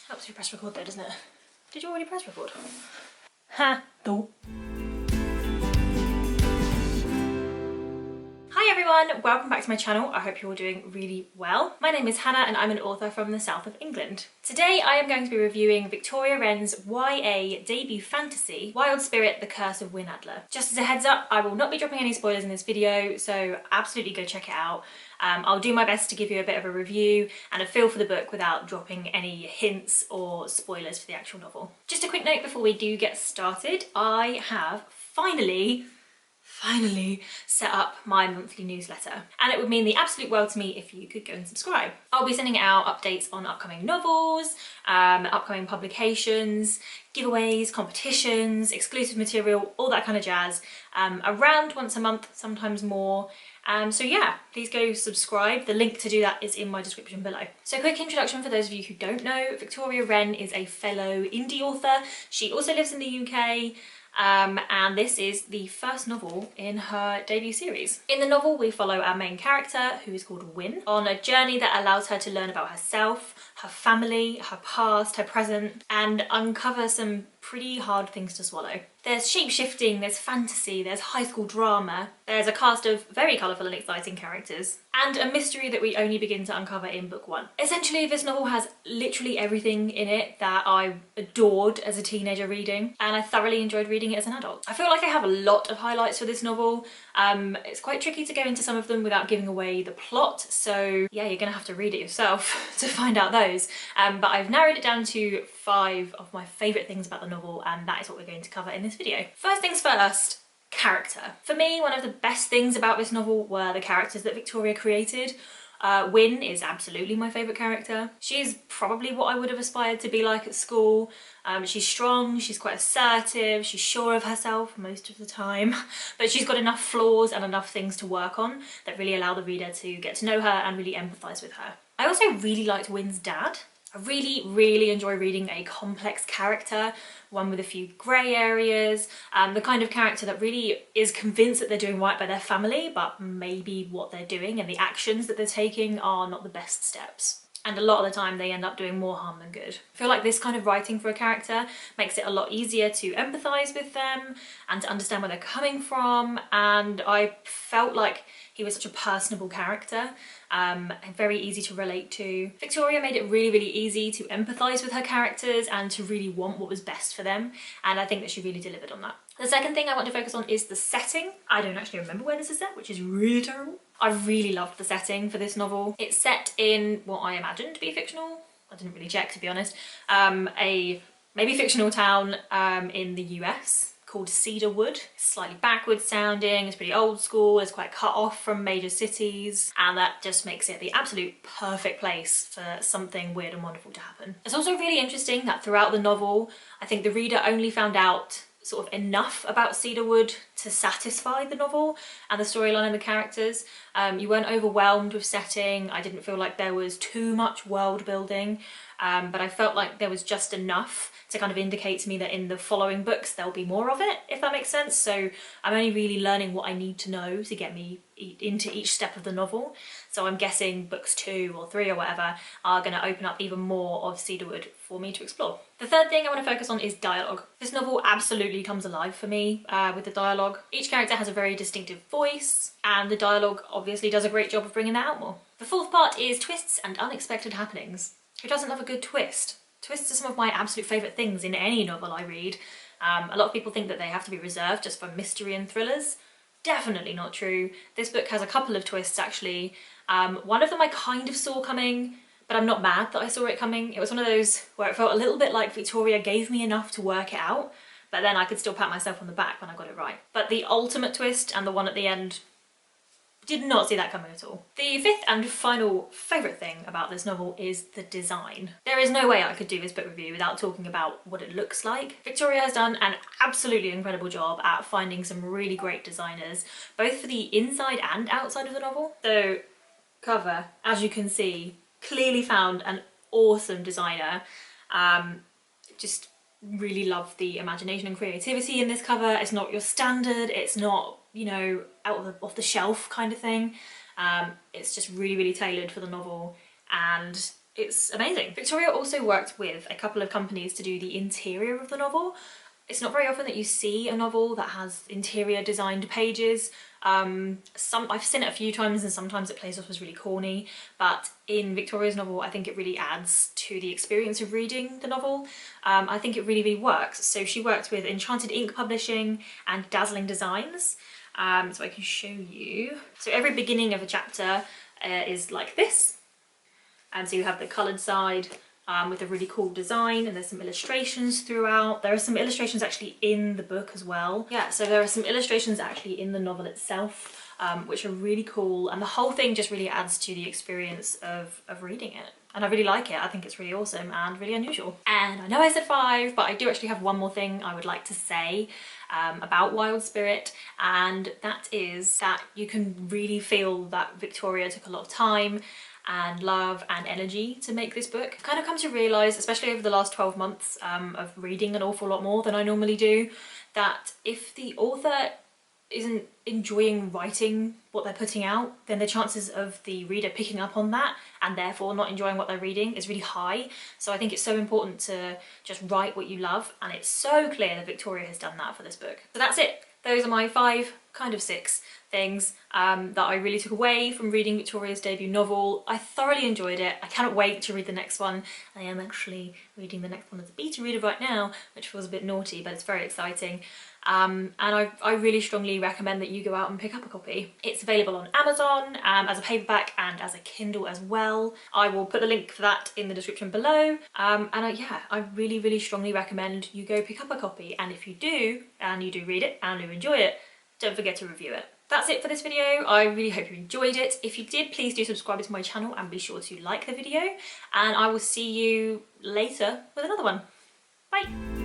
Helps you press record though, doesn't it? Did you already press record? Ha! No. Hi everyone, welcome back to my channel. I hope you're all doing really well. My name is Hannah and I'm an author from the south of England. Today I am going to be reviewing Victoria Wren's YA debut fantasy, Wild Spirit, The Curse of Win Adler. Just as a heads up, I will not be dropping any spoilers in this video, so absolutely go check it out. I'll do my best to give you a bit of a review and a feel for the book without dropping any hints or spoilers for the actual novel. Just a quick note before we do get started, I have finally set up my monthly newsletter, and it would mean the absolute world to me if you could go and subscribe. I'll be sending out updates on upcoming novels, upcoming publications, giveaways, competitions, exclusive material, all that kind of jazz, around once a month, sometimes more. So yeah, please go subscribe. The link to do that is in my description below. So quick introduction for those of you who don't know, Victoria Wren is a fellow indie author. She also lives in the UK. And this is the first novel in her debut series. In the novel, we follow our main character, who is called Win, on a journey that allows her to learn about herself, her family, her past, her present, and uncover some pretty hard things to swallow. There's shape-shifting, there's fantasy, there's high school drama, there's a cast of very colourful and exciting characters, and a mystery that we only begin to uncover in book one. Essentially, this novel has literally everything in it that I adored as a teenager reading, and I thoroughly enjoyed reading it as an adult. I feel like I have a lot of highlights for this novel. It's quite tricky to go into some of them without giving away the plot, so yeah, you're gonna have to read it yourself to find out those. But I've narrowed it down to 5 of my favourite things about the novel, and that is what we're going to cover in this video. First things first, character. For me, one of the best things about this novel were the characters that Victoria created. Win is absolutely my favourite character. She's probably what I would have aspired to be like at school. She's strong, she's quite assertive, she's sure of herself most of the time, but she's got enough flaws and enough things to work on that really allow the reader to get to know her and really empathise with her. I also really liked Win's dad. I really enjoy reading a complex character, one with a few grey areas, the kind of character that really is convinced that they're doing right by their family, but maybe what they're doing and the actions that they're taking are not the best steps. And a lot of the time they end up doing more harm than good. I feel like this kind of writing for a character makes it a lot easier to empathise with them and to understand where they're coming from, and I felt like he was such a personable character, and very easy to relate to. Victoria made it really easy to empathise with her characters and to really want what was best for them, and I think that she really delivered on that. The second thing I want to focus on is the setting. I don't actually remember where this is set, which is really terrible. I really loved the setting for this novel. It's set in what I imagine to be fictional. I didn't really check, to be honest. A maybe fictional town in the US called Cedarwood. It's slightly backwards sounding, it's pretty old school, it's quite cut off from major cities, and that just makes it the absolute perfect place for something weird and wonderful to happen. It's also really interesting that throughout the novel, I think the reader only found out sort of enough about Cedarwood to satisfy the novel and the storyline and the characters. You weren't overwhelmed with setting. I didn't feel like there was too much world building, but I felt like there was just enough to kind of indicate to me that in the following books there'll be more of it, if that makes sense. So I'm only really learning what I need to know to get me into each step of the novel. So I'm guessing books 2 or 3 or whatever are going to open up even more of Cedarwood for me to explore. The third thing I want to focus on is dialogue. This novel absolutely comes alive for me with the dialogue. Each character has a very distinctive voice, and the dialogue obviously does a great job of bringing that out more. The fourth part is twists and unexpected happenings. Who doesn't love a good twist? Twists are some of my absolute favourite things in any novel I read. A lot of people think that they have to be reserved just for mystery and thrillers. Definitely not true. This book has a couple of twists actually. One of them I kind of saw coming, but I'm not mad that I saw it coming. It was one of those where it felt a little bit like Victoria gave me enough to work it out, but then I could still pat myself on the back when I got it right. But the ultimate twist and the one at the end, did not see that coming at all. The fifth and final favourite thing about this novel is the design. There is no way I could do this book review without talking about what it looks like. Victoria has done an absolutely incredible job at finding some really great designers, both for the inside and outside of the novel. So, cover, as you can see, clearly found an awesome designer. Just really love the imagination and creativity in this cover. It's not your standard, it's not, you know, off the shelf kind of thing. It's just really tailored for the novel, and it's amazing. Victoria also worked with a couple of companies to do the interior of the novel. It's not very often that you see a novel that has interior designed pages. I've seen it a few times and sometimes it plays off as really corny, but in Victoria's novel I think it really adds to the experience of reading the novel. I think it really works. So she worked with Enchanted Ink Publishing and Dazzling Designs. So I can show you. So every beginning of a chapter is like this. And so you have the coloured side with a really cool design, and there's some illustrations throughout. There are some illustrations actually in the book as well. Yeah, so there are some illustrations actually in the novel itself, which are really cool, and the whole thing just really adds to the experience of reading it. And I really like it. I think it's really awesome and really unusual. And I know I said 5, but I do actually have one more thing I would like to say about Wild Spirit, and that is that you can really feel that Victoria took a lot of time and love and energy to make this book. I've kind of come to realise, especially over the last 12 months of reading an awful lot more than I normally do, that if the author isn't enjoying writing what they're putting out, then the chances of the reader picking up on that and therefore not enjoying what they're reading is really high. So I think it's so important to just write what you love, and it's so clear that Victoria has done that for this book. So that's it. Those are my 5, kind of 6 things that I really took away from reading Victoria's debut novel. I thoroughly enjoyed it. I cannot wait to read the next one. I am actually reading the next one as a beta reader right now, which feels a bit naughty, but it's very exciting. And I really strongly recommend that you go out and pick up a copy. It's available on Amazon as a paperback and as a Kindle as well. I will put the link for that in the description below. Yeah, I really strongly recommend you go pick up a copy, and if you do, and you do read it and you enjoy it, don't forget to review it. That's it for this video. I really hope you enjoyed it. If you did, please do subscribe to my channel and be sure to like the video, and I will see you later with another one. Bye!